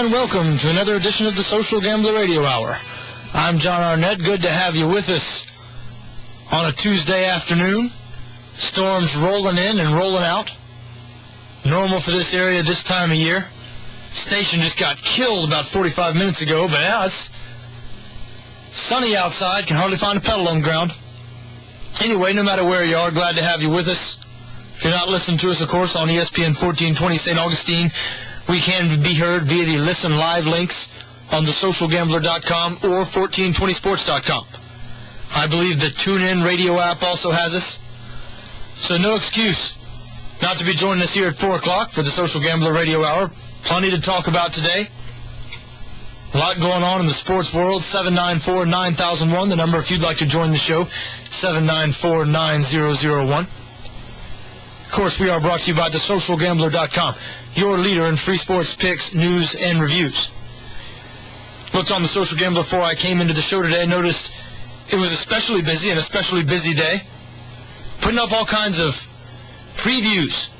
and welcome to another edition of the Social Gambler Radio Hour. I'm John Arnette. Good to have you with us on a Tuesday afternoon. Storms rolling in and rolling out. Normal for this area this time of year. Station just got killed about 45 minutes ago, but yeah, it's sunny outside. Can hardly find a pedal on the ground. Anyway, no matter where you are, glad to have you with us. If you're not listening to us, of course, on ESPN 1420 St. Augustine, we can be heard via the Listen Live links on thesocialgambler.com or 1420sports.com. I believe the TuneIn radio app also has us. So no excuse not to be joining us here at 4 o'clock for the Social Gambler Radio Hour. Plenty to talk about today. A lot going on in the sports world. 794-9001, the number if you'd like to join the show. 794-9001. Of course, we are brought to you by thesocialgambler.com, your leader in free sports picks, news, and reviews. Looked on the Social Gambler before I came into the show today. Noticed it was especially busy, an especially busy day. Putting up all kinds of previews.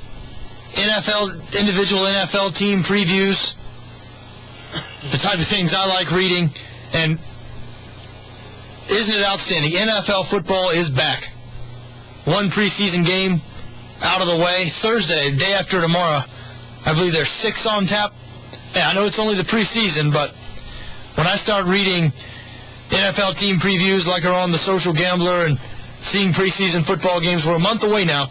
Individual NFL team previews. The type of things I like reading. And isn't it outstanding? NFL football is back. One preseason game out of the way. Thursday, day after tomorrow, I believe there's 6 on tap. Yeah, I know it's only the preseason, but when I start reading NFL team previews like are on the Social Gambler and seeing preseason football games, we're a month away now.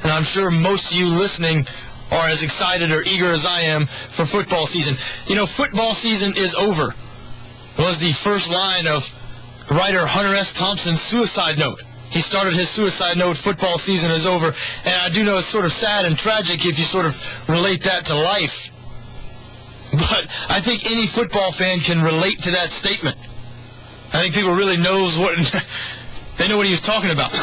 And I'm sure most of you listening are as excited or eager as I am for football season. You know, football season is over was the first line of writer Hunter S. Thompson's suicide note. He started his suicide note, football season is over. And I do know it's sort of sad and tragic if you sort of relate that to life. But I think any football fan can relate to that statement. I think people really knows what they know what he was talking about.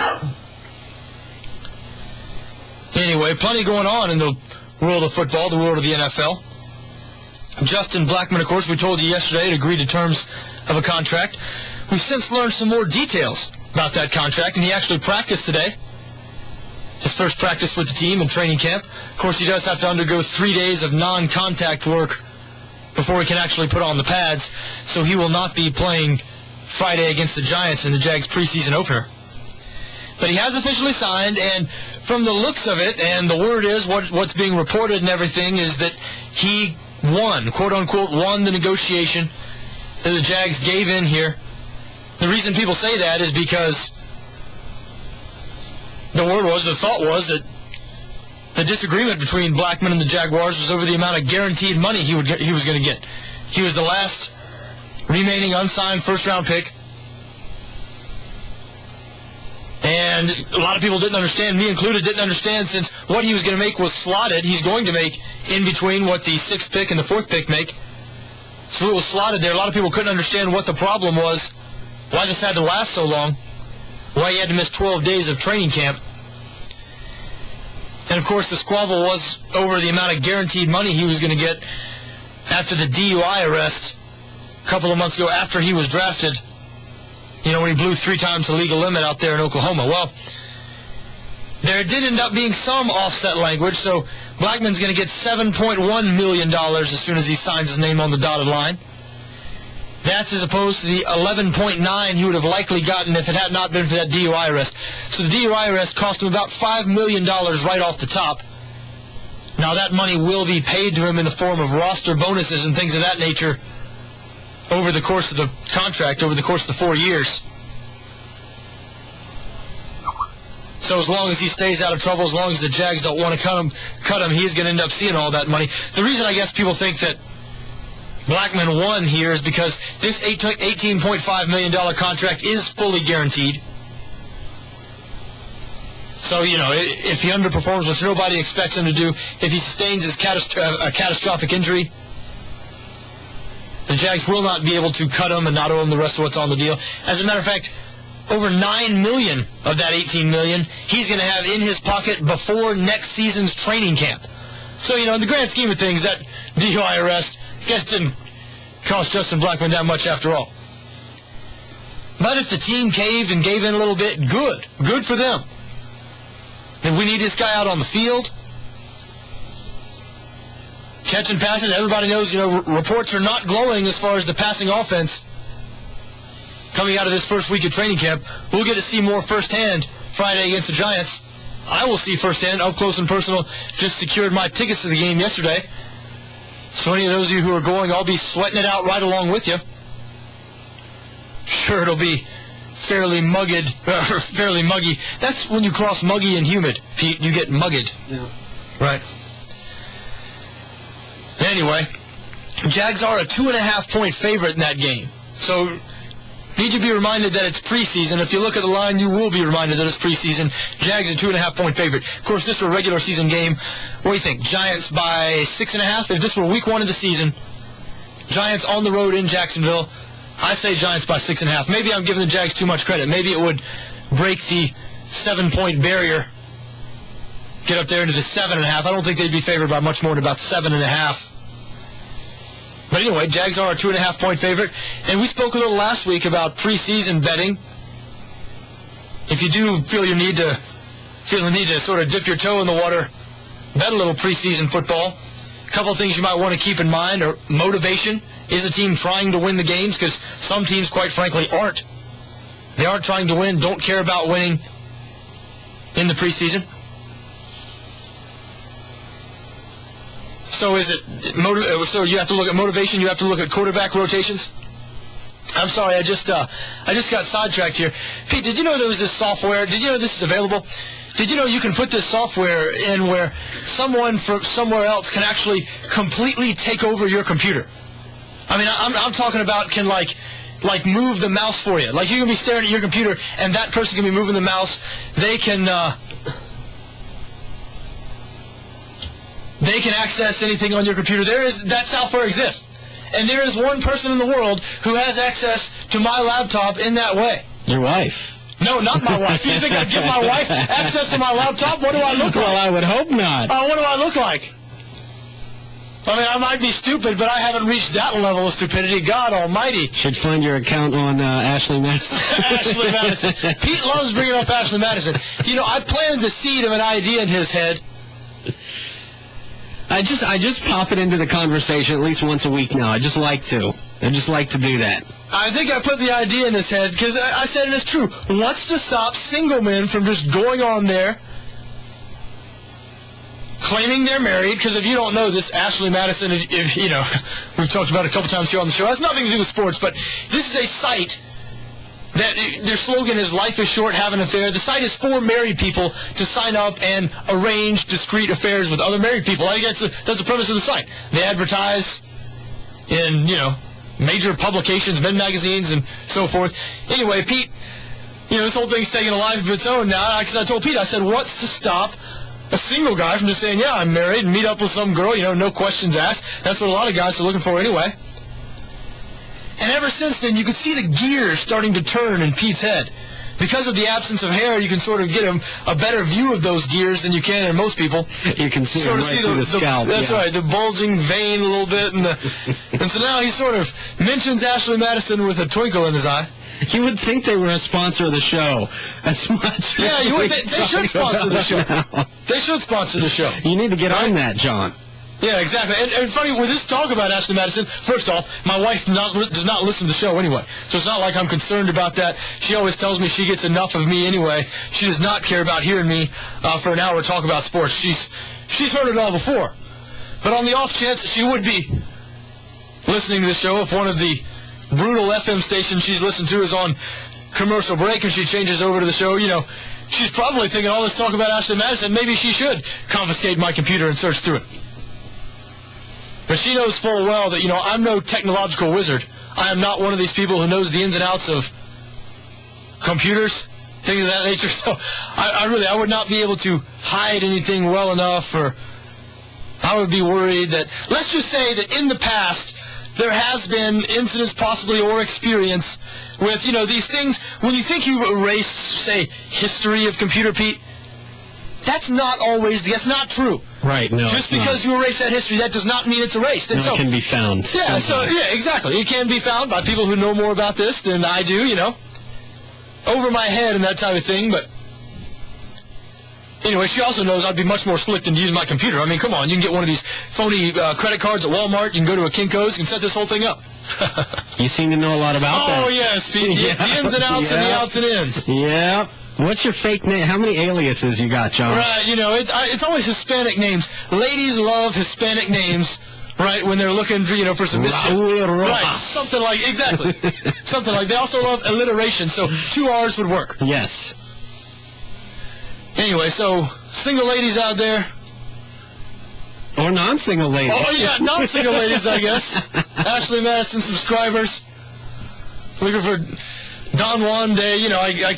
Anyway, plenty going on in the world of football, the world of the NFL. Justin Blackmon, of course, we told you yesterday, had agreed to terms of a contract. We've since learned some more details about that contract, and he actually practiced today. His first practice with the team in training camp. Of course, he does have to undergo 3 days of non-contact work before he can actually put on the pads, so he will not be playing Friday against the Giants in the Jags preseason opener. But he has officially signed, and from the looks of it, and the word is, what's being reported and everything, is that he won, quote-unquote, won the negotiation that the Jags gave in here. The reason people say that is because the thought was that the disagreement between Blackmon and the Jaguars was over the amount of guaranteed money he was going to get. He was the last remaining unsigned first-round pick. And a lot of people didn't understand, me included, didn't understand, since what he was going to make was slotted. He's going to make in between what the 6th pick and the 4th pick make. So it was slotted there. A lot of people couldn't understand what the problem was, why this had to last so long, why he had to miss 12 days of training camp. And, of course, the squabble was over the amount of guaranteed money he was going to get after the DUI arrest a couple of months ago after he was drafted. You know, when he blew 3 times the legal limit out there in Oklahoma. Well, there did end up being some offset language, so Blackmon's going to get $7.1 million as soon as he signs his name on the dotted line. That's as opposed to the $11.9 he would have likely gotten if it had not been for that DUI arrest. So the DUI arrest cost him about $5 million right off the top. Now that money will be paid to him in the form of roster bonuses and things of that nature over the course of the contract, over the course of the 4 years. So as long as he stays out of trouble, as long as the Jags don't want to cut him, he's going to end up seeing all that money. The reason I guess people think that Blackmon won here is because this $18.5 million contract is fully guaranteed. So, you know, if he underperforms, which nobody expects him to do, if he sustains a catastrophic injury, the Jags will not be able to cut him and not owe him the rest of what's on the deal. As a matter of fact, over $9 million of that $18 million he's going to have in his pocket before next season's training camp. So, you know, in the grand scheme of things, that DUI arrest, I guess, didn't cost Justin Blackmon that much after all. But if the team caved and gave in a little bit, good for them. Then we need this guy out on the field. catching passes. Everybody knows, reports are not glowing as far as the passing offense coming out of this first week of training camp. We'll get to see more firsthand Friday against the Giants. I will see firsthand, up close and personal. Just secured my tickets to the game yesterday. So any of those of you who are going, I'll be sweating it out right along with you. Sure, it'll be fairly muggy. That's when you cross muggy and humid, Pete. You get mugged. Yeah. Right. Anyway, Jags are a 2.5-point favorite in that game. So need to be reminded that it's preseason. If you look at the line, you will be reminded that it's preseason. Jags a 2.5-point favorite. Of course, this were a regular season game. What do you think? Giants by 6.5? If this were week 1 of the season, Giants on the road in Jacksonville, I say Giants by 6.5. Maybe I'm giving the Jags too much credit. Maybe it would break the 7-point barrier, get up there into the 7.5. I don't think they'd be favored by much more than about 7.5. But anyway, Jags are a 2.5-point favorite. And we spoke a little last week about preseason betting. If you do feel the need to sort of dip your toe in the water, bet a little preseason football. A couple of things you might want to keep in mind are motivation. Is a team trying to win the games? Because some teams, quite frankly, aren't. They aren't trying to win, don't care about winning in the preseason. So so you have to look at motivation, you have to look at quarterback rotations. I'm sorry, I just got sidetracked here. Pete, did you know there was this software? Did you know this is available? Did you know you can put this software in where someone from somewhere else can actually completely take over your computer? I mean, I'm talking about can like move the mouse for you. Like you can be staring at your computer and that person can be moving the mouse. They can access anything on your computer. That software exists. And there is one person in the world who has access to my laptop in that way. Your wife. No, not my wife. You think I'd give my wife access to my laptop? What do I look like? Well, I would hope not. What do I look like? I mean, I might be stupid, but I haven't reached that level of stupidity. God almighty. Should find your account on Ashley Madison. Ashley Madison. Pete loves bringing up Ashley Madison. I planted the seed of an idea in his head. I just pop it into the conversation at least once a week now. I just like to do that. I think I put the idea in his head because I said it is true. What's to stop single men from just going on there, claiming they're married? Because if you don't know this, Ashley Madison, we've talked about it a couple times here on the show. It has nothing to do with sports, but this is a site that their slogan is "Life is short, have an affair." The site is for married people to sign up and arrange discreet affairs with other married people. I think that's the premise of the site. They advertise in major publications, men magazines, and so forth. Anyway, Pete, this whole thing's taking a life of its own now. Because I told Pete, I said, what's to stop a single guy from just saying, yeah, I'm married, and meet up with some girl, no questions asked. That's what a lot of guys are looking for anyway. And ever since then, you could see the gears starting to turn in Pete's head. Because of the absence of hair, you can sort of get a better view of those gears than you can in most people. You can see them right through the scalp. That's right, the bulging vein a little bit. And so now he sort of mentions Ashley Madison with a twinkle in his eye. You would think they were a sponsor of the show as much. Yeah, they should sponsor the show. They should sponsor the show. You need to get on that, John. Yeah, exactly. And funny, with this talk about Ashley Madison, first off, my wife does not listen to the show anyway. So it's not like I'm concerned about that. She always tells me she gets enough of me anyway. She does not care about hearing me for an hour talk about sports. She's heard it all before. But on the off chance she would be listening to the show, if one of the brutal FM stations she's listened to is on commercial break and she changes over to the show, she's probably thinking all this talk about Ashley Madison, maybe she should confiscate my computer and search through it. But she knows full well that, I'm no technological wizard. I am not one of these people who knows the ins and outs of computers, things of that nature. So I would not be able to hide anything well enough, or I would be worried that, let's just say that in the past, there has been incidents possibly or experience with, these things. When you think you've erased, say, history of computer, Pete, that's not true. Right, no. Just because you erase that history, that does not mean it's erased. And it can be found. Yeah, exactly. It can be found by people who know more about this than I do, over my head and that type of thing. But Anyway, she also knows I'd be much more slick than to use my computer. I mean, come on, you can get one of these phony credit cards at Walmart. You can go to a Kinko's. You can set this whole thing up. You seem to know a lot about that. Oh, yes, Pete. The ins and outs and the outs and ins. Yeah. What's your fake name? How many aliases you got, John? Right, it's always Hispanic names. Ladies love Hispanic names, right, when they're looking for, for some mischief. Right, something like, exactly. Something like, they also love alliteration, so 2 R's would work. Yes. Anyway, so single ladies out there. Or non-single ladies. Oh, yeah, non-single ladies, I guess. Ashley Madison subscribers. Looking for Don Juan Day. I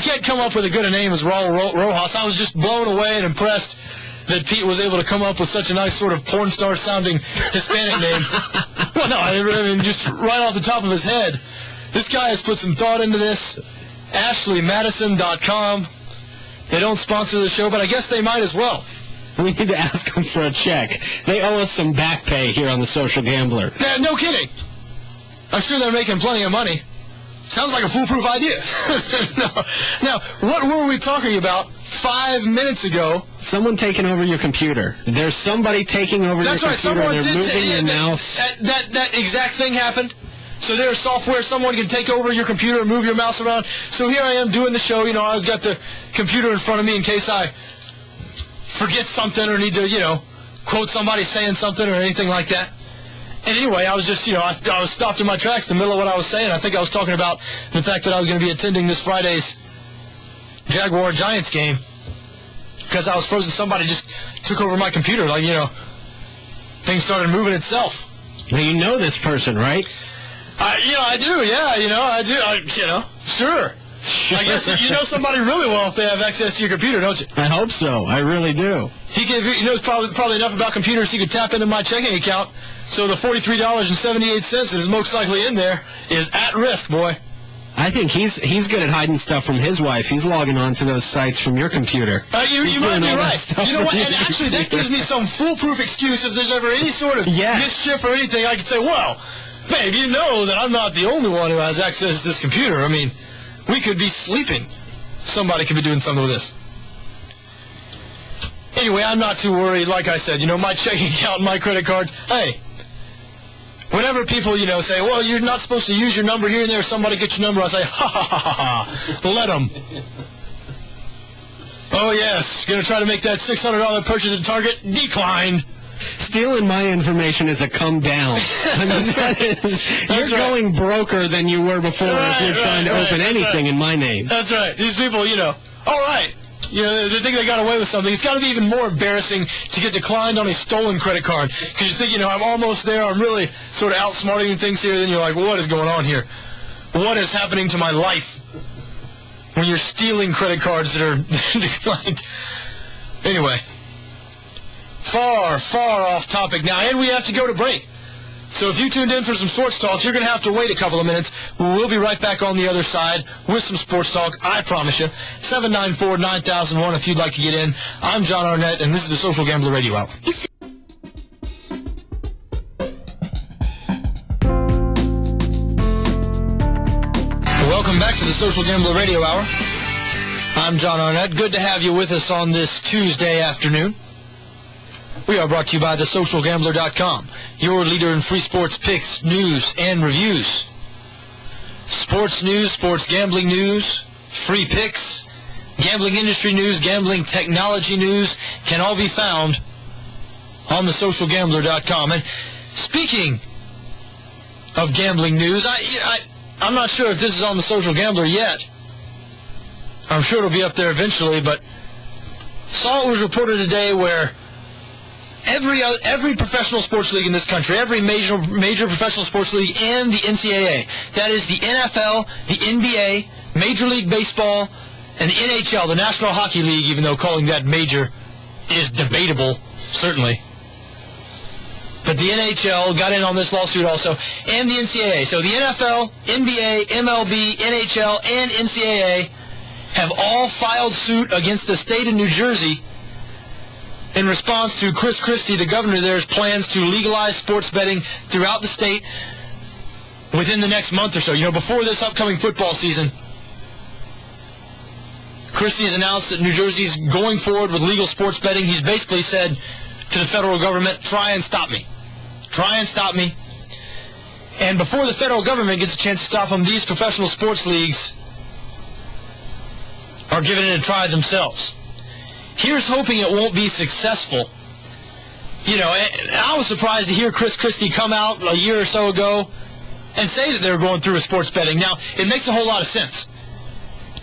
can't come up with a good a name as Raul Rojas. I was just blown away and impressed that Pete was able to come up with such a nice sort of porn star sounding Hispanic name. Well, no, I mean, just right off the top of his head. This guy has put some thought into this. AshleyMadison.com. They don't sponsor the show, but I guess they might as well. We need to ask them for a check. They owe us some back pay here on The Social Gambler. No kidding. I'm sure they're making plenty of money. Sounds like a foolproof idea. Now, what were we talking about 5 minutes ago? Someone taking over your computer. There's somebody taking over your computer, and they're moving your mouse. That exact thing happened. So there's software, someone can take over your computer and move your mouse around. So here I am doing the show. I've got the computer in front of me in case I forget something or need to, quote somebody saying something or anything like that. And anyway, I was just, I was stopped in my tracks in the middle of what I was saying. I think I was talking about the fact that I was going to be attending this Friday's Jaguar-Giants game because I was frozen. Somebody just took over my computer. Like, things started moving itself. Now, you know this person, right? I do, yeah, I do, sure. I guess you know somebody really well if they have access to your computer, don't you? I hope so. I really do. He knows probably enough about computers he could tap into my checking account, so the $43.78 that is most likely in there is at risk, boy. I think he's good at hiding stuff from his wife. He's logging on to those sites from your computer. You might be right. You know what? And actually, that gives me some foolproof excuse if there's ever any sort of mischief or anything. I could say, well, babe, you know that I'm not the only one who has access to this computer. I mean, we could be sleeping. Somebody could be doing something with this. Anyway, I'm not too worried. Like I said, my checking account and my credit cards. Hey, whenever people, say, well, you're not supposed to use your number here and there, somebody gets your number, I say, ha, ha, ha, ha, ha, let them. Oh, yes, going to try to make that $600 purchase at Target? Declined. Stealing my information is a come down. I mean, you're going broker than you were before if you're trying to open anything in my name. That's right. These people, all right. They think they got away with something. It's got to be even more embarrassing to get declined on a stolen credit card because you think, I'm almost there. I'm really sort of outsmarting things here. Then you're like, what is going on here? What is happening to my life when you're stealing credit cards that are declined? Anyway, far off topic now, and we have to go to break. So if you tuned in for some sports talk, you're going to have to wait a couple of minutes. We'll be right back on the other side with some sports talk, I promise you. 794-9001 if you'd like to get in. I'm John Arnette, and this is the Social Gambler Radio Hour. Welcome back to the Social Gambler Radio Hour. I'm John Arnette. Good to have you with us on this Tuesday afternoon. We are brought to you by thesocialgambler.com, your leader in free sports picks, news, and reviews. Sports news, sports gambling news, free picks, gambling industry news, gambling technology news can all be found on thesocialgambler.com. And speaking of gambling news, I'm not sure if this is on the Social Gambler yet. I'm sure it'll be up there eventually, but saw it was reported today where every professional sports league in this country, every major professional sports league and the NCAA, that is the NFL, the NBA, Major League Baseball, and the NHL, the National Hockey League, even though calling that major is debatable, certainly. But the NHL got in on this lawsuit also, and the NCAA. So the NFL, NBA, MLB, NHL, and NCAA have all filed suit against the state of New Jersey in response to Chris Christie, the governor there's plans to legalize sports betting throughout the state within the next month or so. Before this upcoming football season, Christie's announced that New Jersey's going forward with legal sports betting. He's basically said to the federal government, try and stop me. Try and stop me. And before the federal government gets a chance to stop him, these professional sports leagues are giving it a try themselves. Here's hoping it won't be successful. You know, I was surprised to hear Chris Christie come out a year or so ago and say that they were going through with sports betting. Now, it makes a whole lot of sense.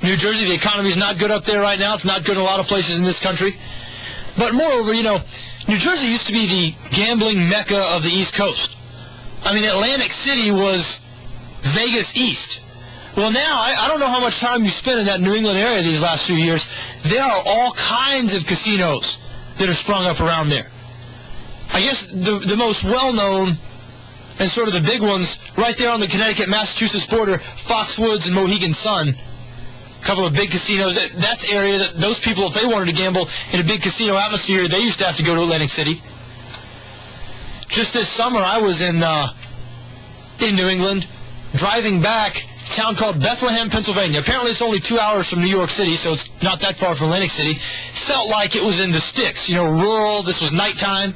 New Jersey, the economy's not good up there right now. It's not good in a lot of places in this country. But moreover, you know, New Jersey used to be the gambling mecca of the East Coast. I mean, Atlantic City was Vegas East. Well, now, I don't know how much time you spent in that New England area these last few years. There are all kinds of casinos that are sprung up around there. I guess the most well-known and sort of the big ones right there on the Connecticut-Massachusetts border, Foxwoods and Mohegan Sun. A couple of big casinos. That's area that those people, if they wanted to gamble in a big casino atmosphere, they used to have to go to Atlantic City. Just this summer, I was in New England, driving back, a town called Bethlehem, Pennsylvania. Apparently, it's only 2 hours from New York City, so it's not that far from Atlantic City. Felt like it was in the sticks, you know, rural. This was nighttime.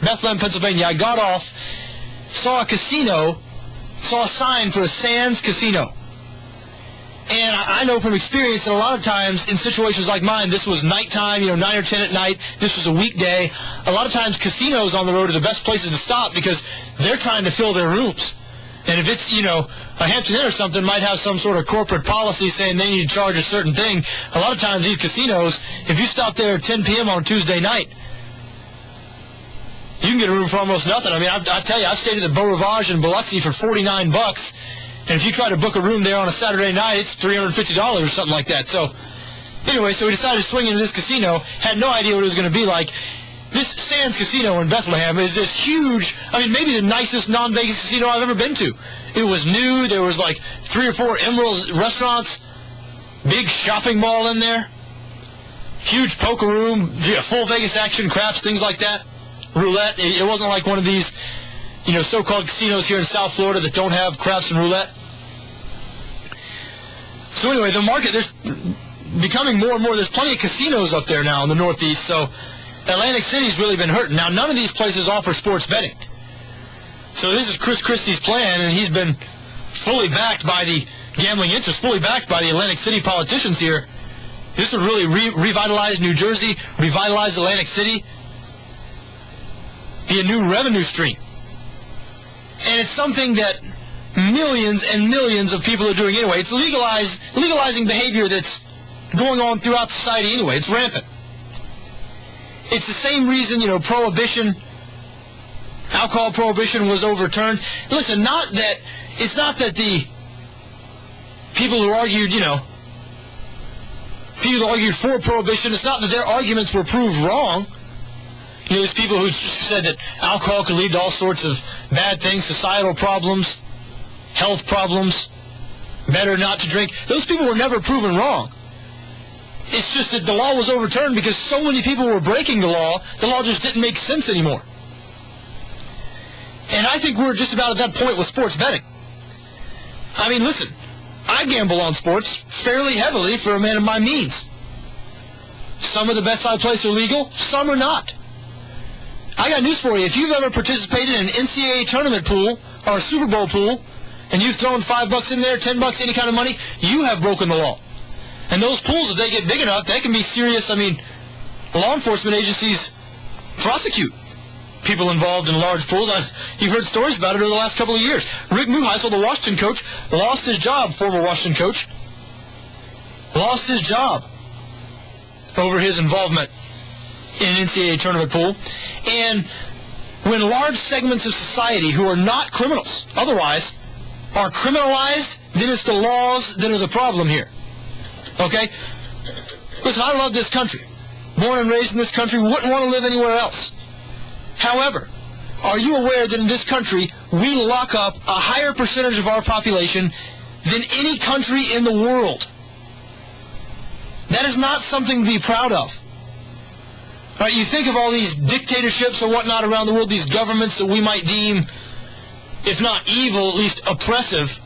Bethlehem, Pennsylvania. I got off, saw a casino, saw a sign for a Sands Casino. And I know from experience that a lot of times in situations like mine, this was nighttime, you know, 9 or 10 at night, this was a weekday. A lot of times casinos on the road are the best places to stop because they're trying to fill their rooms. And if it's, you know, a Hampton Inn or something might have some sort of corporate policy saying they need to charge a certain thing. A lot of times these casinos, if you stop there at 10 p.m. on a Tuesday night, you can get a room for almost nothing. I mean, I tell you, I've stayed at the Beau Rivage in Biloxi for $49. And if you try to book a room there on a Saturday night, it's $350 or something like that. So, anyway, so we decided to swing into this casino. Had no idea what it was going to be like. This Sands Casino in Bethlehem is this huge, I mean, maybe the nicest non-Vegas casino I've ever been to. It was new. There was like 3 or 4 Emerald restaurants. Big shopping mall in there. Huge poker room. Full Vegas action, craps, things like that. Roulette. It wasn't like one of these, you know, so-called casinos here in South Florida that don't have craps and roulette. So anyway, the market, there's becoming more and more. There's plenty of casinos up there now in the Northeast, so Atlantic City's really been hurting. Now, none of these places offer sports betting. So this is Chris Christie's plan, and he's been fully backed by the gambling interest, fully backed by the Atlantic City politicians here. This would really revitalize New Jersey, revitalize Atlantic City, be a new revenue stream. And it's something that millions and millions of people are doing anyway. It's legalizing behavior that's going on throughout society anyway. It's rampant. It's the same reason, you know, alcohol prohibition was overturned. Listen, it's not that the people who argued, you know, people who argued for prohibition, it's not that their arguments were proved wrong. You know, there's people who said that alcohol could lead to all sorts of bad things, societal problems, health problems, better not to drink. Those people were never proven wrong. It's just that the law was overturned because so many people were breaking the law just didn't make sense anymore. And I think we're just about at that point with sports betting. I mean, listen, I gamble on sports fairly heavily for a man of my means. Some of the bets I place are legal, some are not. I got news for you. If you've ever participated in an NCAA tournament pool or a Super Bowl pool, and you've thrown $5 in there, $10, any kind of money, you have broken the law. And those pools, if they get big enough, they can be serious. I mean, law enforcement agencies prosecute people involved in large pools. You've heard stories about it over the last couple of years. Rick Neuheisel, the Washington coach, lost his job, former Washington coach, lost his job over his involvement in an NCAA tournament pool. And when large segments of society who are not criminals, otherwise, are criminalized, then it's the laws that are the problem here. Okay? Listen, I love this country. Born and raised in this country, wouldn't want to live anywhere else. However, are you aware that in this country, we lock up a higher percentage of our population than any country in the world? That is not something to be proud of. Right, you think of all these dictatorships or whatnot around the world, these governments that we might deem, if not evil, at least oppressive.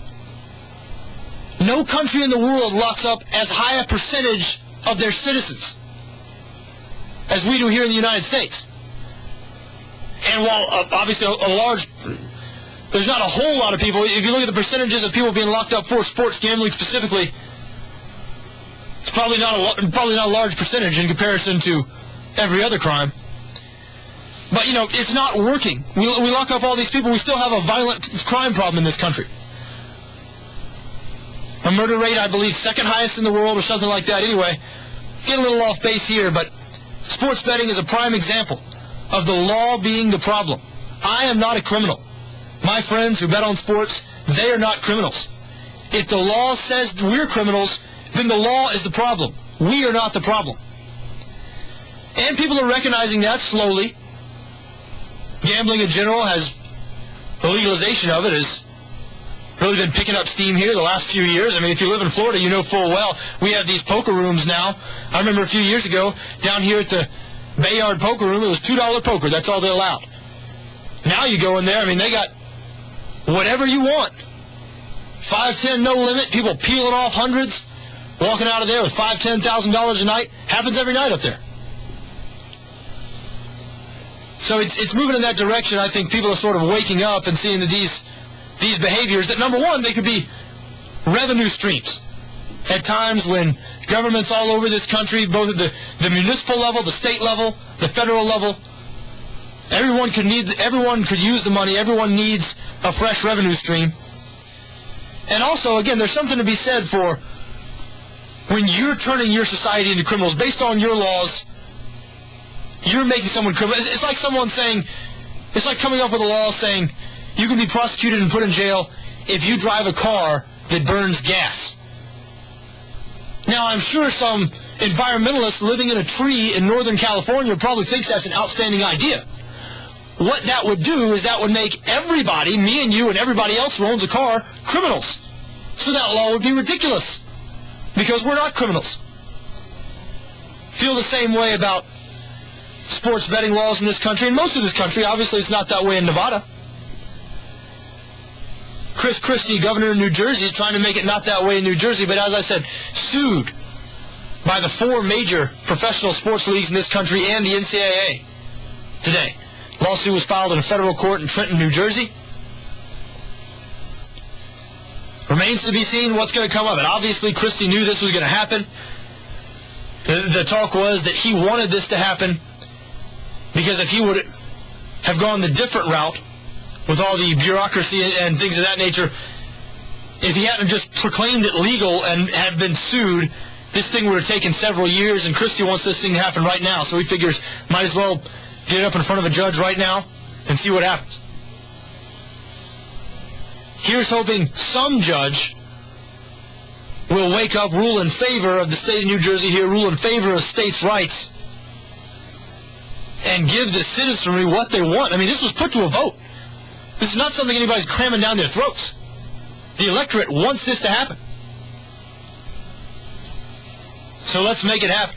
No country in the world locks up as high a percentage of their citizens as we do here in the United States. And while obviously there's not a whole lot of people, if you look at the percentages of people being locked up for sports gambling specifically, it's probably not a large percentage in comparison to every other crime. But, it's not working. We lock up all these people. We still have a violent crime problem in this country. A murder rate, I believe, second highest in the world or something like that. Anyway, get a little off base here, but sports betting is a prime example of the law being the problem. I am not a criminal. My friends who bet on sports, they are not criminals. If the law says we're criminals, then the law is the problem. We are not the problem. And people are recognizing that slowly. Gambling in general the legalization of it has really been picking up steam here the last few years. I mean, if you live in Florida, you know full well we have these poker rooms now. I remember a few years ago, down here at the Bayard Poker Room, it was $2 poker. That's all they allowed. Now you go in there, I mean, they got whatever you want. 5, 10, no limit. People peeling off hundreds, walking out of there with $5,000, $10,000 a night. Happens every night up there. So it's moving in that direction. I think people are sort of waking up and seeing that these behaviors, that number one, they could be revenue streams. At times when governments all over this country, both at the municipal level, the state level, the federal level, everyone could use the money. Everyone needs a fresh revenue stream. And also, again, there's something to be said for when you're turning your society into criminals based on your laws. You're making someone criminal. It's like someone saying, it's like coming up with a law saying you can be prosecuted and put in jail if you drive a car that burns gas. Now, I'm sure some environmentalist living in a tree in Northern California probably thinks that's an outstanding idea. What that would do is that would make everybody, me and you and everybody else who owns a car, criminals. So that law would be ridiculous because we're not criminals. Feel the same way about sports betting laws in this country, and most of this country. Obviously, it's not that way in Nevada. Chris Christie, governor of New Jersey, is trying to make it not that way in New Jersey, but as I said, sued by the 4 major professional sports leagues in this country and the NCAA today. Lawsuit was filed in a federal court in Trenton, New Jersey. Remains to be seen what's going to come of it. Obviously, Christie knew this was going to happen. The talk was that he wanted this to happen because if he would have gone the different route with all the bureaucracy and things of that nature, if he hadn't just proclaimed it legal and had been sued, this thing would have taken several years, and Christie wants this thing to happen right now. So he figures, might as well get it up in front of a judge right now and see what happens. Here's hoping some judge will wake up, rule in favor of the state of New Jersey here, rule in favor of states' rights, and give the citizenry what they want. I mean, this was put to a vote. This is not something anybody's cramming down their throats. The electorate wants this to happen. So let's make it happen.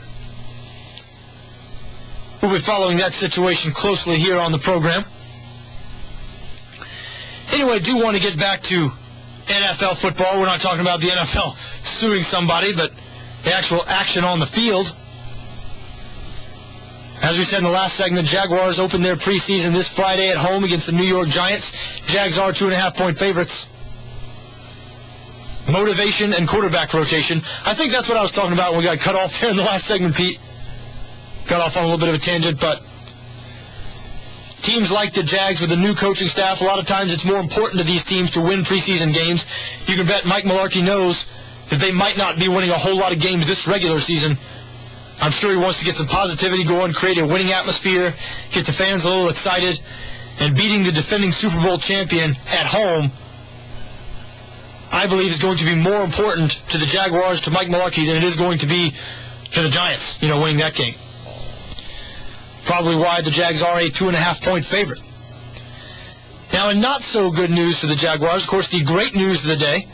We'll be following that situation closely here on the program. Anyway, I do want to get back to NFL football. We're not talking about the NFL suing somebody, but the actual action on the field. As we said in the last segment, Jaguars open their preseason this Friday at home against the New York Giants. Jags are 2.5-point favorites. Motivation and quarterback rotation. I think that's what I was talking about when we got cut off there in the last segment, Pete. Got off on a little bit of a tangent, but teams like the Jags with the new coaching staff, a lot of times it's more important to these teams to win preseason games. You can bet Mike Mularkey knows that they might not be winning a whole lot of games this regular season. I'm sure he wants to get some positivity going, create a winning atmosphere, get the fans a little excited, and beating the defending Super Bowl champion at home, I believe, is going to be more important to the Jaguars, to Mike Mularkey, than it is going to be to the Giants, winning that game. Probably why the Jags are a 2.5-point favorite. Now, in not so good news for the Jaguars, of course, the great news of the day,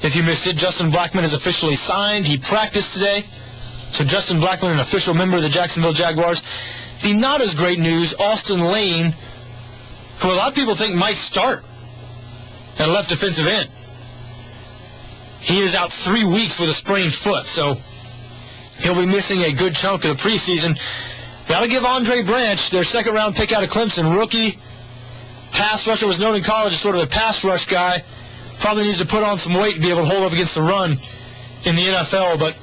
if you missed it, Justin Blackmon is officially signed. He practiced today. So Justin Blackmon, an official member of the Jacksonville Jaguars. The not as great news, Austin Lane, who a lot of people think might start at left defensive end. He is out 3 weeks with a sprained foot, so He'll be missing a good chunk of the preseason. Got to give Andre Branch, their second-round pick out of Clemson, rookie pass rusher, was known in college as sort of a pass rush guy. Probably needs to put on some weight to be able to hold up against the run in the NFL, but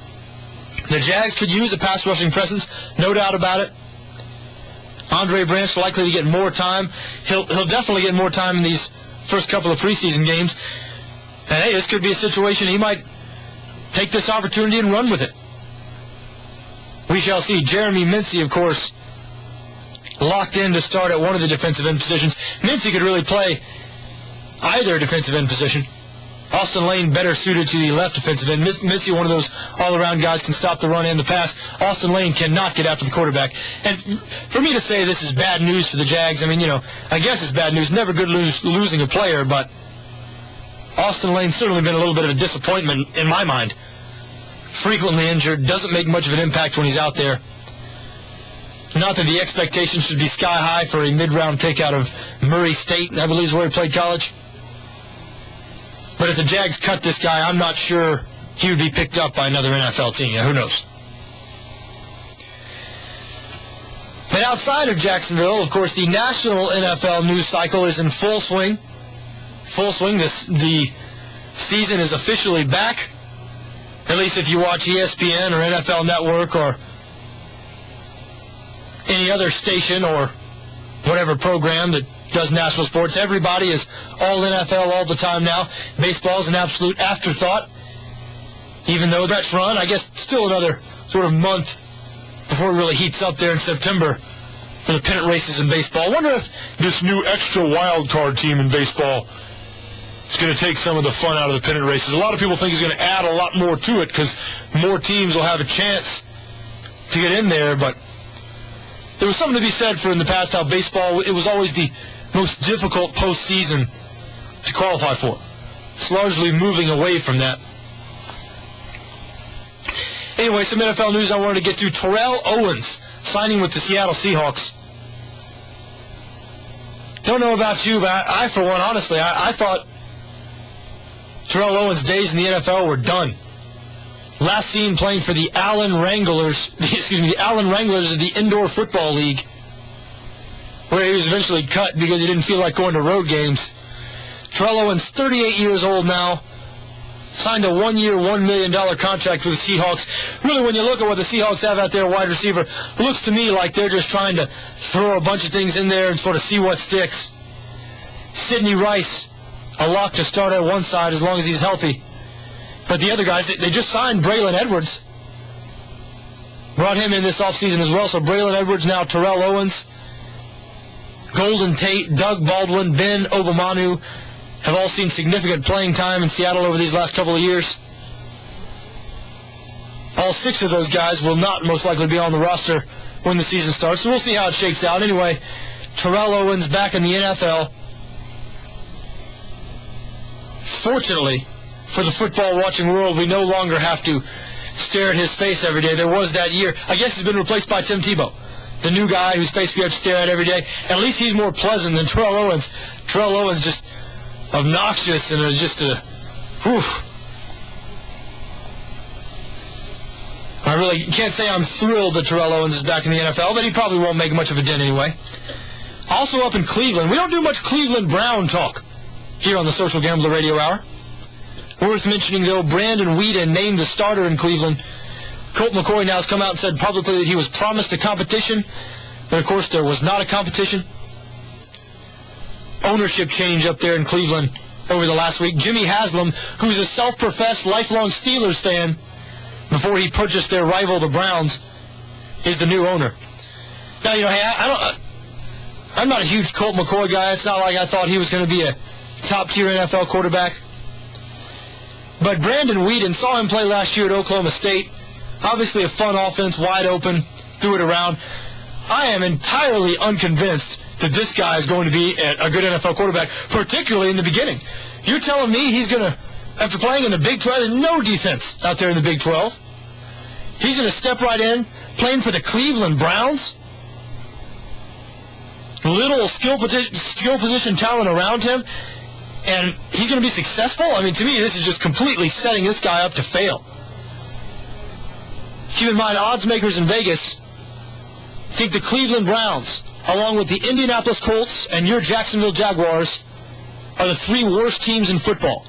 the Jags could use a pass rushing presence, no doubt about it. Andre Branch likely to get more time. He'll definitely get more time in these first couple of preseason games. And hey, this could be a situation he might take this opportunity and run with it. We shall see. Jeremy Mincy, of course, locked in to start at one of the defensive end positions. Mincy could really play either defensive end position. Austin Lane better suited to the left defensive end. Mincy, one of those all-around guys, can stop the run and the pass. Austin Lane cannot get after the quarterback. And for me to say this is bad news for the Jags, I mean, I guess it's bad news. Never good losing a player, but Austin Lane's certainly been a little bit of a disappointment in my mind. Frequently injured, doesn't make much of an impact when he's out there. Not that the expectation should be sky high for a mid-round pick out of Murray State, I believe is where he played college. But if the Jags cut this guy, I'm not sure he would be picked up by another NFL team. Yeah, who knows? But outside of Jacksonville, of course, the national NFL news cycle is in full swing. The season is officially back. At least if you watch ESPN or NFL Network or any other station or whatever program that does national sports, everybody is all NFL all the time now. Baseball is an absolute afterthought. Even though that's run, I guess still another sort of month before it really heats up there in September for the pennant races in baseball. I wonder if this new extra wild card team in baseball is going to take some of the fun out of the pennant races. A lot of people think it's going to add a lot more to it because more teams will have a chance to get in there, but there was something to be said for in the past how baseball, it was always the most difficult postseason to qualify for. It's largely moving away from that. Anyway, some NFL news I wanted to get to. Terrell Owens signing with the Seattle Seahawks. Don't know about you, but I for one, honestly, I thought Terrell Owens' days in the NFL were done. Last seen playing for the Allen Wranglers of the Indoor Football League, where he was eventually cut because he didn't feel like going to road games. Terrell Owens, 38 years old now, signed a one-year, $1 million contract with the Seahawks. Really, when you look at what the Seahawks have out there, wide receiver, it looks to me like they're just trying to throw a bunch of things in there and sort of see what sticks. Sidney Rice, a lock to start at one side as long as he's healthy. But the other guys, they just signed Braylon Edwards. Brought him in this offseason as well. So Braylon Edwards, now Terrell Owens, Golden Tate, Doug Baldwin, Ben Obamanu have all seen significant playing time in Seattle over these last couple of years. All 6 of those guys will not most likely be on the roster when the season starts. So we'll see how it shakes out. Anyway, Terrell Owens back in the NFL. Fortunately, for the football-watching world, we no longer have to stare at his face every day. There was that year. I guess he's been replaced by Tim Tebow, the new guy whose face we have to stare at every day. At least he's more pleasant than Terrell Owens. Terrell Owens just obnoxious and just a... whew. I really can't say I'm thrilled that Terrell Owens is back in the NFL, but he probably won't make much of a dent anyway. Also up in Cleveland, we don't do much Cleveland Brown talk here on the Social Gambler Radio Hour. Worth mentioning, though, Brandon Weeden named the starter in Cleveland. Colt McCoy now has come out and said publicly that he was promised a competition, but of course there was not a competition. Ownership change up there in Cleveland over the last week. Jimmy Haslam, who's a self-professed lifelong Steelers fan before he purchased their rival, the Browns, is the new owner. Now, hey, I'm not a huge Colt McCoy guy. It's not like I thought he was going to be a top-tier NFL quarterback. But Brandon Weeden, saw him play last year at Oklahoma State. Obviously a fun offense, wide open, threw it around. I am entirely unconvinced that this guy is going to be a good NFL quarterback, particularly in the beginning. You're telling me he's going to, after playing in the Big 12, no defense out there in the Big 12, he's going to step right in, playing for the Cleveland Browns? Little skill position talent around him, and he's going to be successful? I mean, to me, this is just completely setting this guy up to fail. Keep in mind, odds makers in Vegas think the Cleveland Browns, along with the Indianapolis Colts and your Jacksonville Jaguars, are the 3 worst teams in football.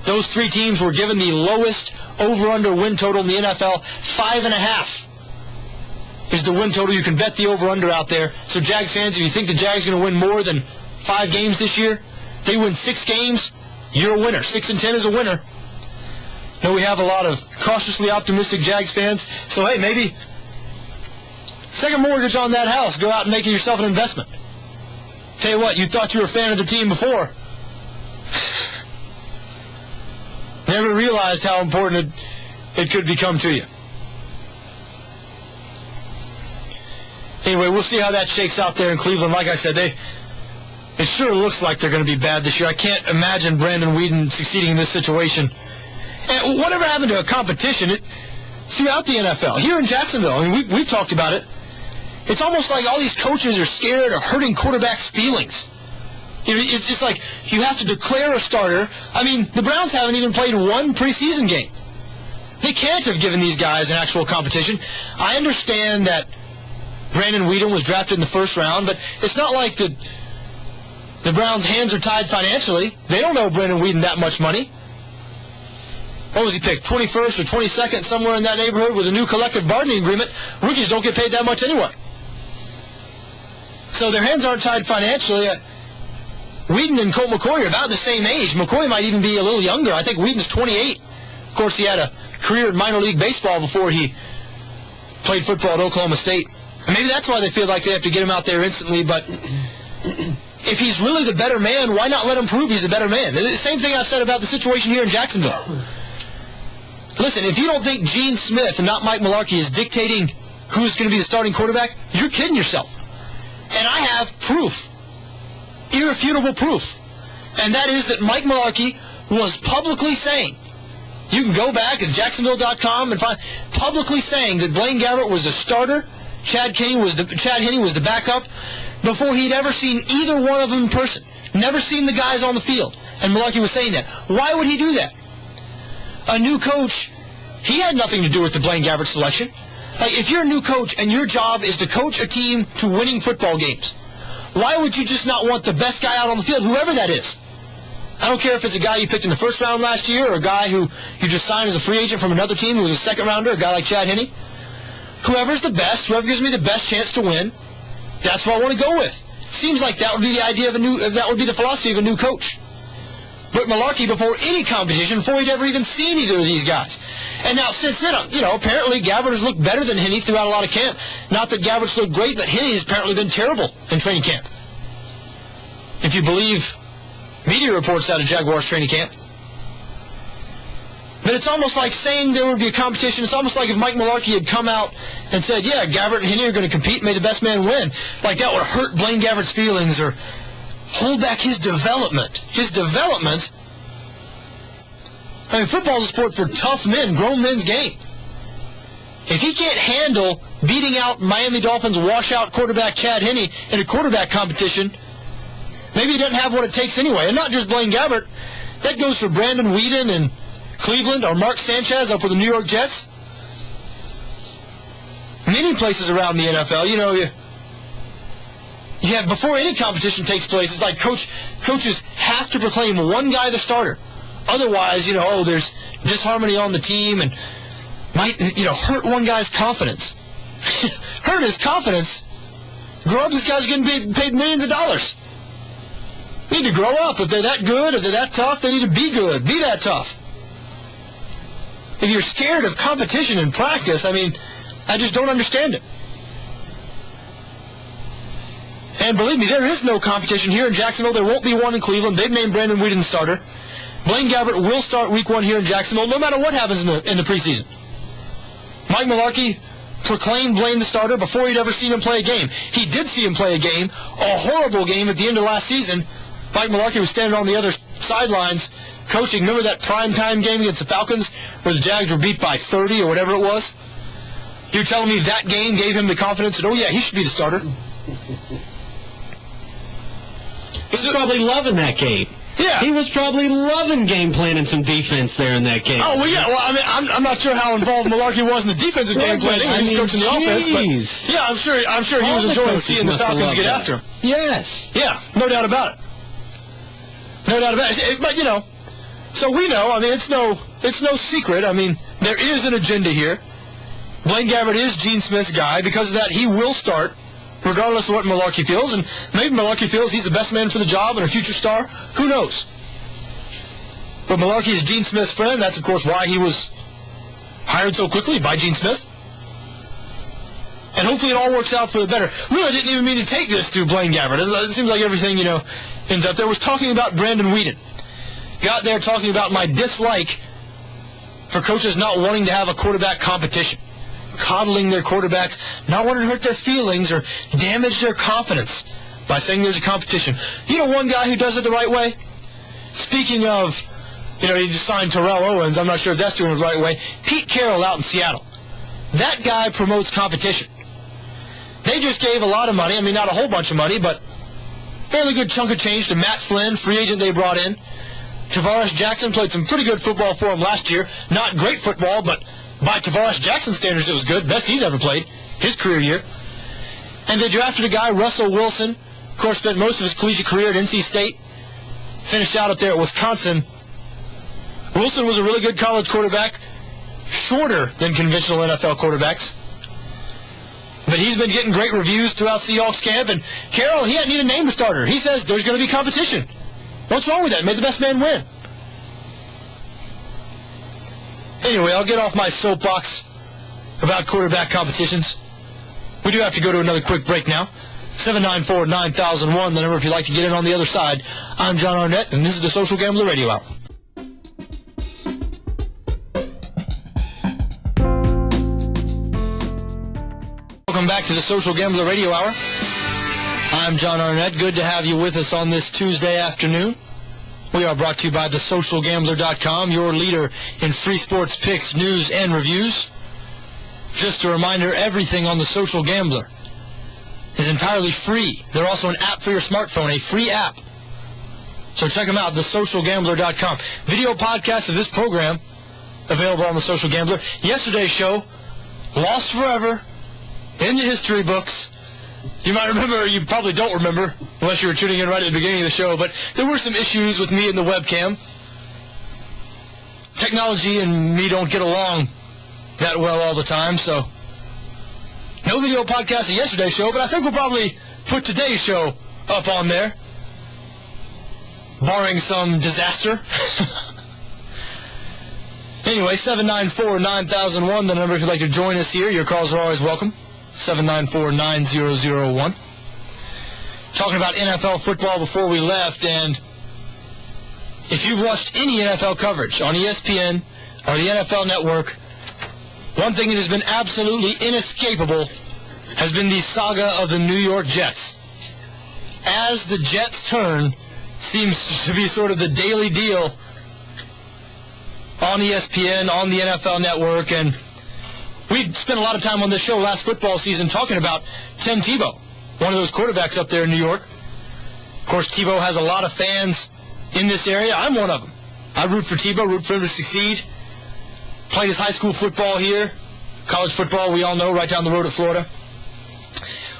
Those 3 teams were given the lowest over-under win total in the NFL. 5.5 is the win total. You can bet the over-under out there. So Jags fans, if you think the Jags are going to win more than 5 games this year, if they win 6 games, you're a winner. 6-10 is a winner. Now we have a lot of cautiously optimistic Jags fans. So hey, maybe second mortgage on that house. Go out and make yourself an investment. Tell you what, you thought you were a fan of the team before. Never realized how important it could become to you. Anyway, we'll see how that shakes out there in Cleveland. Like I said, it sure looks like they're going to be bad this year. I can't imagine Brandon Weeden succeeding in this situation. And whatever happened to a competition throughout the NFL? Here in Jacksonville, I mean, we've talked about it. It's almost like all these coaches are scared of hurting quarterbacks' feelings. It's just like you have to declare a starter. I mean, the Browns haven't even played 1 preseason game. They can't have given these guys an actual competition. I understand that Brandon Weeden was drafted in the first round, but it's not like the Browns' hands are tied financially. They don't owe Brandon Weeden that much money. What was he picked? 21st or 22nd, somewhere in that neighborhood with a new collective bargaining agreement. Rookies don't get paid that much anyway. So their hands aren't tied financially. Weeden and Colt McCoy are about the same age. McCoy might even be a little younger. I think Weeden's 28. Of course, he had a career in minor league baseball before he played football at Oklahoma State. And maybe that's why they feel like they have to get him out there instantly. But if he's really the better man, why not let him prove he's the better man? The same thing I've said about the situation here in Jacksonville. Listen, if you don't think Gene Smith and not Mike Mularkey is dictating who's going to be the starting quarterback, you're kidding yourself. And I have proof. Irrefutable proof. And that is that Mike Mularkey was publicly saying, you can go back at Jacksonville.com and find, publicly saying that Blaine Gabbert was the starter, Chad Henne was the backup, before he'd ever seen either one of them in person. Never seen the guys on the field. And Mularkey was saying that. Why would he do that? A new coach, he had nothing to do with the Blaine Gabbert selection. Like, if you're a new coach and your job is to coach a team to winning football games, why would you just not want the best guy out on the field, whoever that is? I don't care if it's a guy you picked in the first round last year or a guy who you just signed as a free agent from another team who was a second rounder, a guy like Chad Henne. Whoever's the best, whoever gives me the best chance to win, that's what I want to go with. Seems like that would be the idea of that would be the philosophy of a new coach. But Mularkey, before any competition, before he'd ever even seen either of these guys. And now, since then, apparently Gabbert has looked better than Henne throughout a lot of camp. Not that Gabbert's looked great, but Henne has apparently been terrible in training camp. If you believe media reports out of Jaguars training camp. But it's almost like saying there would be a competition. It's almost like if Mike Mularkey had come out and said, yeah, Gabbert and Henne are going to compete, may the best man win. Like that would hurt Blaine Gabbert's feelings or hold back his development. His development? I mean, football's a sport for tough men, grown men's game. If he can't handle beating out Miami Dolphins washout quarterback Chad Henne in a quarterback competition, maybe he doesn't have what it takes anyway. And not just Blaine Gabbert. That goes for Brandon Weeden in Cleveland or Mark Sanchez up with the New York Jets. Many places around the NFL, you have, before any competition takes place, it's like coaches have to proclaim one guy the starter. Otherwise, there's disharmony on the team and might, hurt one guy's confidence. Hurt his confidence? Grow up, these guys are getting paid millions of dollars. They need to grow up. If they're that good, if they're that tough, they need to be good. Be that tough. If you're scared of competition in practice, I just don't understand it. And believe me, there is no competition here in Jacksonville. There won't be one in Cleveland. They've named Brandon Weeden the starter. Blaine Gabbert will start week 1 here in Jacksonville, no matter what happens in the preseason. Mike Mularkey proclaimed Blaine the starter before he'd ever seen him play a game. He did see him play a game, a horrible game at the end of last season. Mike Mularkey was standing on the other sidelines coaching. Remember that primetime game against the Falcons where the Jags were beat by 30 or whatever it was? You're telling me that game gave him the confidence that, he should be the starter? He's probably loving that game. Yeah. He was probably loving game planning some defense there in that game. Oh, well, yeah. Well, I mean, I'm not sure how involved Malarkey was in the defensive game planning. He was coaching the offense. But yeah, I'm sure he was enjoying seeing the Falcons get after him. Yes. Yeah, no doubt about it. No doubt about it. But, so we know. I mean, it's no secret. I mean, there is an agenda here. Blaine Gabbert is Gene Smith's guy. Because of that, he will start, regardless of what Malarkey feels. And maybe Malarkey feels he's the best man for the job and a future star. Who knows? But Malarkey is Gene Smith's friend. That's, of course, why he was hired so quickly by Gene Smith. And hopefully it all works out for the better. Really, I didn't even mean to take this to Blaine Gabbert. It seems like everything, ends up there. Was talking about Brandon Whedon. Got there talking about my dislike for coaches not wanting to have a quarterback competition. Coddling their quarterbacks, not wanting to hurt their feelings or damage their confidence by saying there's a competition. One guy who does it the right way? Speaking of, he just signed Terrell Owens. I'm not sure if that's doing it the right way. Pete Carroll out in Seattle. That guy promotes competition. They just gave a lot of money. I mean, not a whole bunch of money, but fairly good chunk of change to Matt Flynn, free agent they brought in. Tavares Jackson played some pretty good football for him last year. Not great football, but by Tavares Jackson standards, it was good. Best he's ever played, his career year. And they drafted a guy, Russell Wilson. Of course, spent most of his collegiate career at NC State. Finished out up there at Wisconsin. Wilson was a really good college quarterback. Shorter than conventional NFL quarterbacks. But he's been getting great reviews throughout Seahawks camp. And Carroll, he hadn't even named a starter. He says there's going to be competition. What's wrong with that? May the best man win. Anyway, I'll get off my soapbox about quarterback competitions. We do have to go to another quick break now. 794-9001, the number if you'd like to get in on the other side. I'm John Arnette, and this is the Social Gambler Radio Hour. Welcome back to the Social Gambler Radio Hour. I'm John Arnette. Good to have you with us on this Tuesday afternoon. We are brought to you by thesocialgambler.com, your leader in free sports picks, news, and reviews. Just a reminder, everything on the Social Gambler is entirely free. They're also an app for your smartphone, a free app. So check them out, thesocialgambler.com. Video podcast of this program available on the Social Gambler. Yesterday's show, lost forever, in the history books. You might remember, you probably don't remember, unless you were tuning in right at the beginning of the show, but there were some issues with me and the webcam. Technology and me don't get along that well all the time, so no video podcast of yesterday's show, but I think we'll probably put today's show up on there, barring some disaster. Anyway, 794-9001, the number if you'd like to join us here. Your calls are always welcome. 794-9001. Talking about NFL football before we left, and if you've watched any NFL coverage on ESPN or the NFL Network, one thing that has been absolutely inescapable has been the saga of the New York Jets. As the Jets' turn seems to be sort of the daily deal on ESPN, on the NFL Network, and we spent a lot of time on this show last football season talking about Tim Tebow, one of those quarterbacks up there in New York. Of course, Tebow has a lot of fans in this area. I'm one of them. I root for Tebow, root for him to succeed. Played his high school football here. College football, we all know, right down the road at Florida.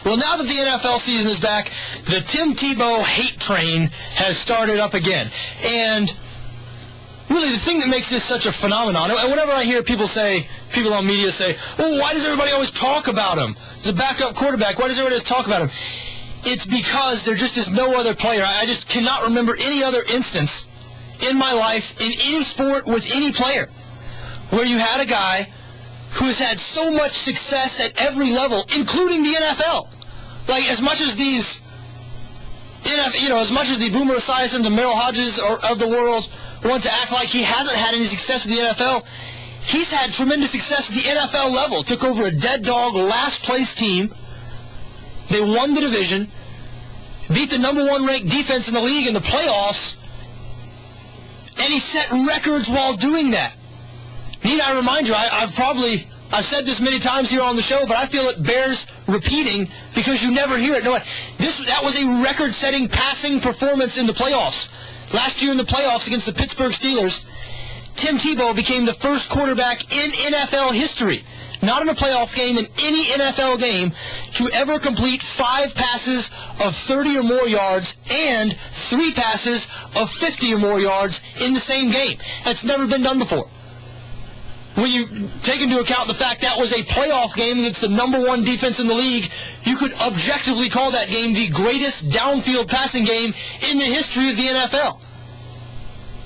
Well, now that the NFL season is back, the Tim Tebow hate train has started up again. And really, the thing that makes this such a phenomenon, and whenever I hear people on media say, oh, why does everybody always talk about him? He's a backup quarterback. Why does everybody always talk about him? It's because there just is no other player. I just cannot remember any other instance in my life, in any sport, with any player, where you had a guy who has had so much success at every level, including the NFL. Like, as much as these, as much as the Boomer Esiasons and Merrill Hodges of the world want to act like he hasn't had any success in the NFL, he's had tremendous success at the NFL level. Took over a dead dog, last place team. They won the division, beat the number one ranked defense in the league in the playoffs, and he set records while doing that. Need I remind you, I've said this many times here on the show, but I feel it bears repeating because you never hear it. No, that was a record-setting passing performance in the playoffs. Last year in the playoffs against the Pittsburgh Steelers, Tim Tebow became the first quarterback in NFL history, not in a playoff game, in any NFL game, to ever complete 5 passes of 30 or more yards and 3 passes of 50 or more yards in the same game. That's never been done before. When you take into account the fact that was a playoff game against the number 1 defense in the league, you could objectively call that game the greatest downfield passing game in the history of the NFL.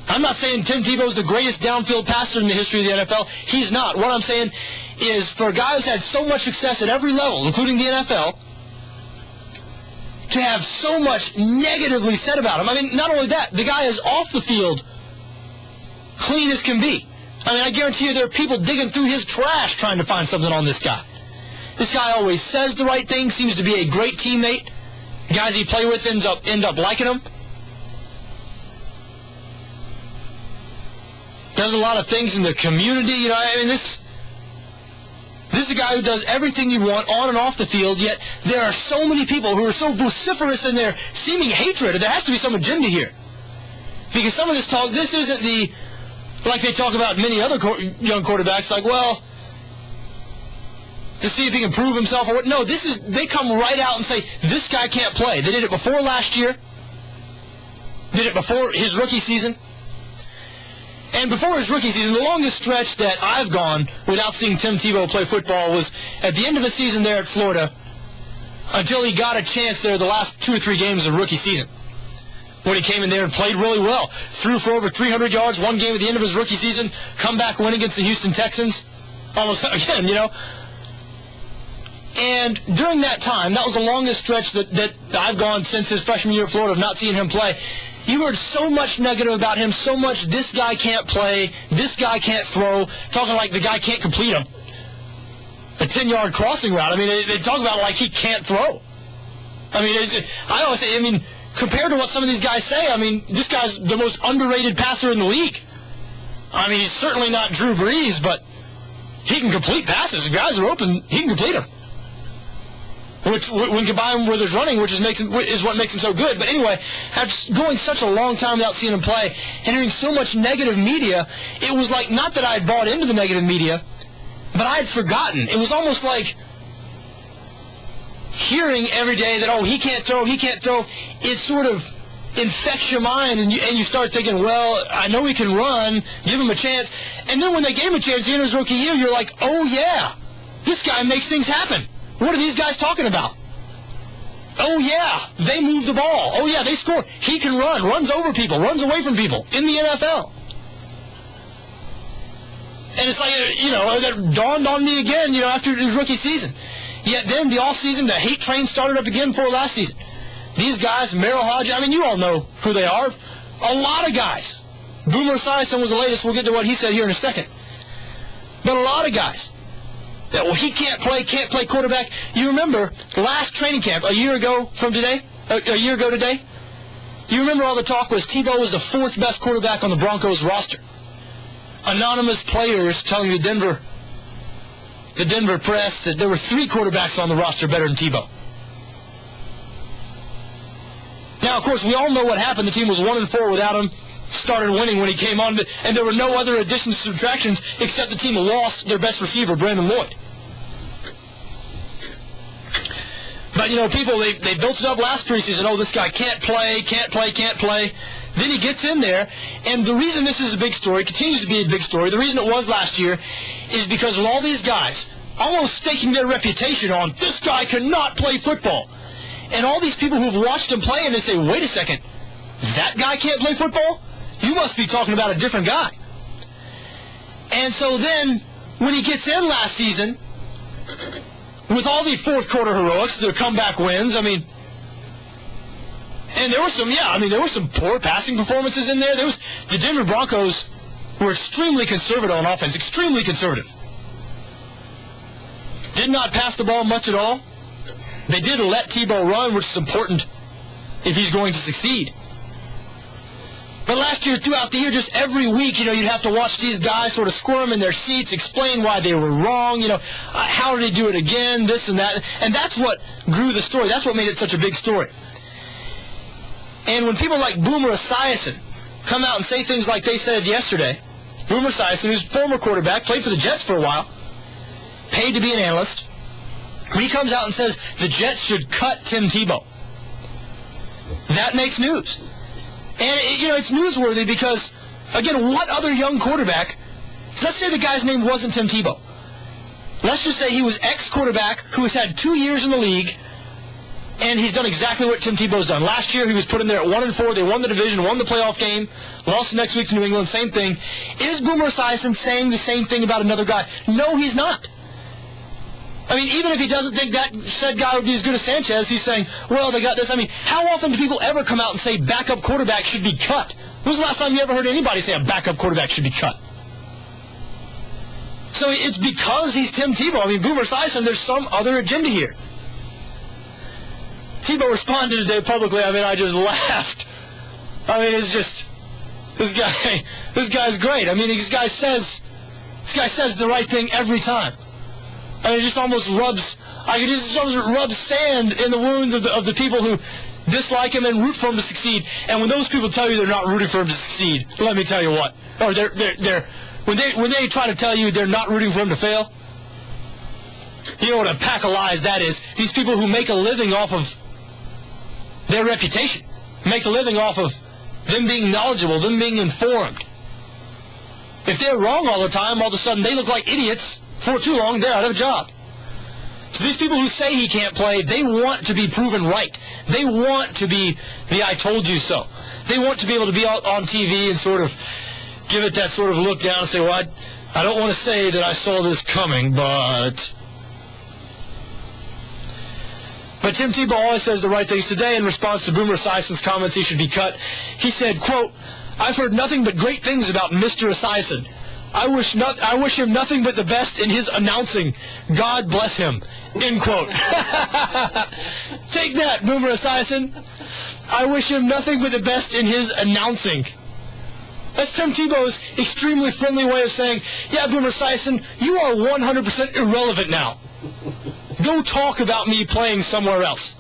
I'm not saying Tim Tebow is the greatest downfield passer in the history of the NFL. He's not. What I'm saying is, for a guy who's had so much success at every level, including the NFL, to have so much negatively said about him. I mean, not only that, the guy is off the field clean as can be. I mean, I guarantee you there are people digging through his trash trying to find something on this guy. This guy always says the right thing, seems to be a great teammate. Guys he play with end up liking him. Does a lot of things in the community. You know, I mean, this is a guy who does everything you want on and off the field, yet there are so many people who are so vociferous in their seeming hatred. There has to be some agenda here. Because some of this talk, this isn't the, like they talk about many other young quarterbacks, like, well, to see if he can prove himself or what. No, this is, they come right out and say, this guy can't play. They did it before last year. Did it before his rookie season. And before his rookie season, the longest stretch that I've gone without seeing Tim Tebow play football was at the end of the season there at Florida until he got a chance there the last 2 or 3 games of rookie season, when he came in there and played really well. Threw for over 300 yards one game at the end of his rookie season, comeback win against the Houston Texans. Almost, again, you know. And during that time, that was the longest stretch that I've gone since his freshman year at Florida of not seeing him play. You heard so much negative about him, so much this guy can't play, this guy can't throw, talking like the guy can't complete a 10-yard crossing route. I mean, they talk about it like he can't throw. I mean, I always say, I mean, compared to what some of these guys say, I mean, this guy's the most underrated passer in the league. I mean, he's certainly not Drew Brees, but he can complete passes. If guys are open, he can complete them. Which, when combined with his running, which is what makes him so good. But anyway, after going such a long time without seeing him play and hearing so much negative media, it was like, not that I had bought into the negative media, but I had forgotten. It was almost like hearing every day that, oh, he can't throw, it sort of infects your mind, and you start thinking, well, I know he can run, give him a chance. And then when they gave him a chance at the end of his rookie year, you're like, oh, yeah, this guy makes things happen. What are these guys talking about? Oh, yeah, they move the ball. Oh, yeah, they score. He can run, runs over people, runs away from people in the NFL. And it's like, you know, that dawned on me again, you know, after his rookie season. Yet then the offseason, the hate train started up again for last season. These guys, Merrill Hodge, I mean, you all know who they are. A lot of guys. Boomer Esiason was the latest. We'll get to what he said here in a second. But a lot of guys. That, well, he can't play quarterback. You remember last training camp, a year ago today? You remember all the talk was Tebow was the 4th best quarterback on the Broncos roster. Anonymous players telling the Denver press that there were 3 quarterbacks on the roster better than Tebow. Now, of course, we all know what happened. The team was 1-4 without him. Started winning when he came on, and there were no other additions, subtractions, except the team lost their best receiver, Brandon Lloyd. But, you know, people, they built it up last preseason. Oh, this guy can't play. Then he gets in there, and the reason this is a big story, continues to be a big story, the reason it was last year, is because with all these guys almost staking their reputation on, this guy cannot play football. And all these people who've watched him play, and they say, wait a second, that guy can't play football? You must be talking about a different guy. And so then, when he gets in last season, with all the 4th quarter heroics, the comeback wins, I mean, and there were some poor passing performances in there. The Denver Broncos were extremely conservative on offense, extremely conservative. Did not pass the ball much at all. They did let Tebow run, which is important if he's going to succeed. But last year, throughout the year, just every week, you know, you'd have to watch these guys sort of squirm in their seats, explain why they were wrong, you know, how did they do it again, this and that. And that's what grew the story. That's what made it such a big story. And when people like Boomer Esiason come out and say things like they said yesterday, Boomer Esiason, who's a former quarterback, played for the Jets for a while, paid to be an analyst, when he comes out and says the Jets should cut Tim Tebow, that makes news. And, it's newsworthy because, again, what other young quarterback, let's say the guy's name wasn't Tim Tebow. Let's just say he was ex-quarterback who has had 2 years in the league, and he's done exactly what Tim Tebow's done. Last year, he was put in there at 1-4. They won the division, won the playoff game, lost next week to New England, same thing. Is Boomer Esiason saying the same thing about another guy? No, he's not. I mean, even if he doesn't think that said guy would be as good as Sanchez, he's saying, well, they got this. I mean, how often do people ever come out and say backup quarterback should be cut? When was the last time you ever heard anybody say a backup quarterback should be cut? So it's because he's Tim Tebow. I mean, Boomer Esiason, there's some other agenda here. Tebow responded today publicly. I mean, I just laughed. I mean, it's just, this guy's great. I mean, this guy says the right thing every time. I mean, it just almost rubs sand in the wounds of the people who dislike him and root for him to succeed. And when those people tell you they're not rooting for him to succeed, let me tell you what. Or when they try to tell you they're not rooting for him to fail, you know what a pack of lies that is. These people who make a living off of their reputation, make a living off of them being knowledgeable, them being informed. If they're wrong all the time, all of a sudden they look like idiots. For too long, they're out of a job. So these people who say he can't play, they want to be proven right. They want to be the I told you so. They want to be able to be out on TV and sort of give it that sort of look down and say, well, I don't want to say that I saw this coming, but Tim Tebow always says the right things. Today, in response to Boomer Esiason's comments he should be cut, he said, quote, I've heard nothing but great things about Mr. Esiason. I wish him nothing but the best in his announcing. God bless him. End quote. Take that, Boomer Esiason. I wish him nothing but the best in his announcing. That's Tim Tebow's extremely friendly way of saying, yeah, Boomer Esiason, you are 100% irrelevant now. Go talk about me playing somewhere else.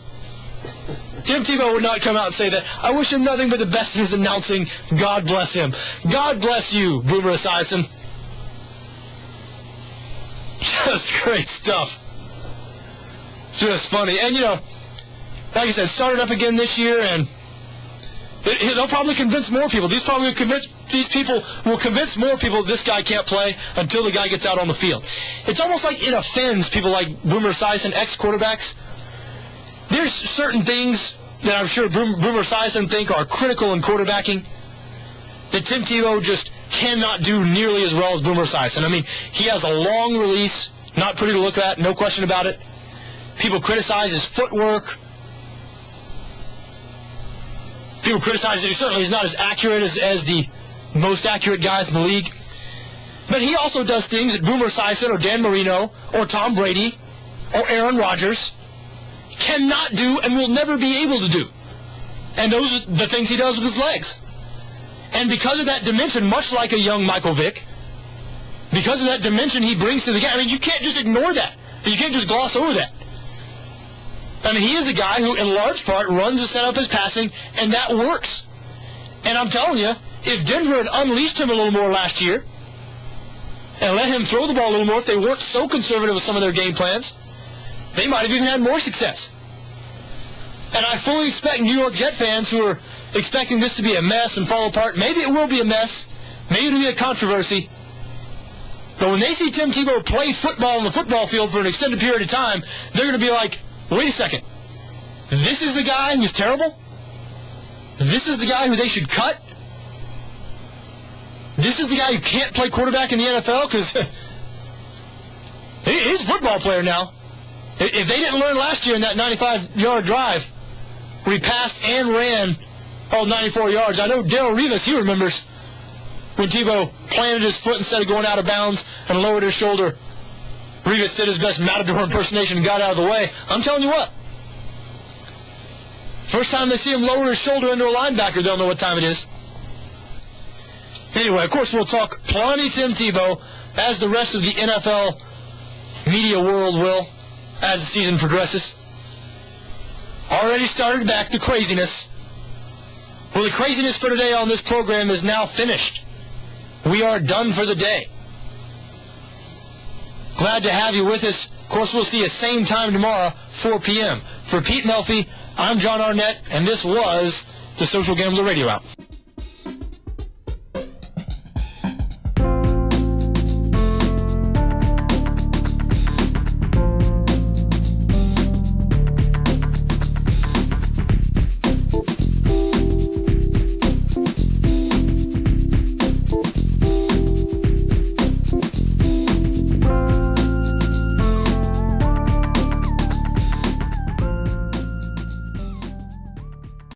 Tim Tebow would not come out and say that. I wish him nothing but the best in his announcing. God bless him. God bless you, Boomer Esiason. Just great stuff. Just funny. And, like I said, started up again this year, and they'll probably convince more people. These people will convince more people this guy can't play until the guy gets out on the field. It's almost like it offends people like Boomer Esiason, ex-quarterbacks. There's certain things that I'm sure Boomer Esiason think are critical in quarterbacking that Tim Tebow just cannot do nearly as well as Boomer Esiason. I mean, he has a long release, not pretty to look at, no question about it. People criticize his footwork. People criticize that certainly he's not as accurate as the most accurate guys in the league. But he also does things that Boomer Esiason or Dan Marino or Tom Brady or Aaron Rodgers cannot do and will never be able to do. And those are the things he does with his legs. And because of that dimension, much like a young Michael Vick, because of that dimension he brings to the game, I mean, you can't just ignore that. You can't just gloss over that. I mean, he is a guy who, in large part, runs to set up his passing, and that works. And I'm telling you, if Denver had unleashed him a little more last year and let him throw the ball a little more, if they weren't so conservative with some of their game plans, they might have even had more success. And I fully expect New York Jet fans who are expecting this to be a mess and fall apart, maybe it will be a mess, maybe it'll be a controversy, but when they see Tim Tebow play football on the football field for an extended period of time, they're going to be like, wait a second, this is the guy who's terrible? This is the guy who they should cut? This is the guy who can't play quarterback in the NFL? Because he's a football player now. If they didn't learn last year in that 95-yard drive where he passed and ran all 94 yards, I know Darrelle Revis, he remembers when Tebow planted his foot instead of going out of bounds and lowered his shoulder. Revis did his best Matador impersonation and got out of the way. I'm telling you what, first time they see him lower his shoulder into a linebacker, they'll know what time it is. Anyway, of course, we'll talk plenty Tim Tebow as the rest of the NFL media world will as the season progresses. Already started back the craziness. Well, the craziness for today on this program is now finished. We are done for the day. Glad to have you with us. Of course, we'll see you same time tomorrow, 4 p.m. For Pete Melfi, I'm John Arnette, and this was the Social Gambler Radio Hour.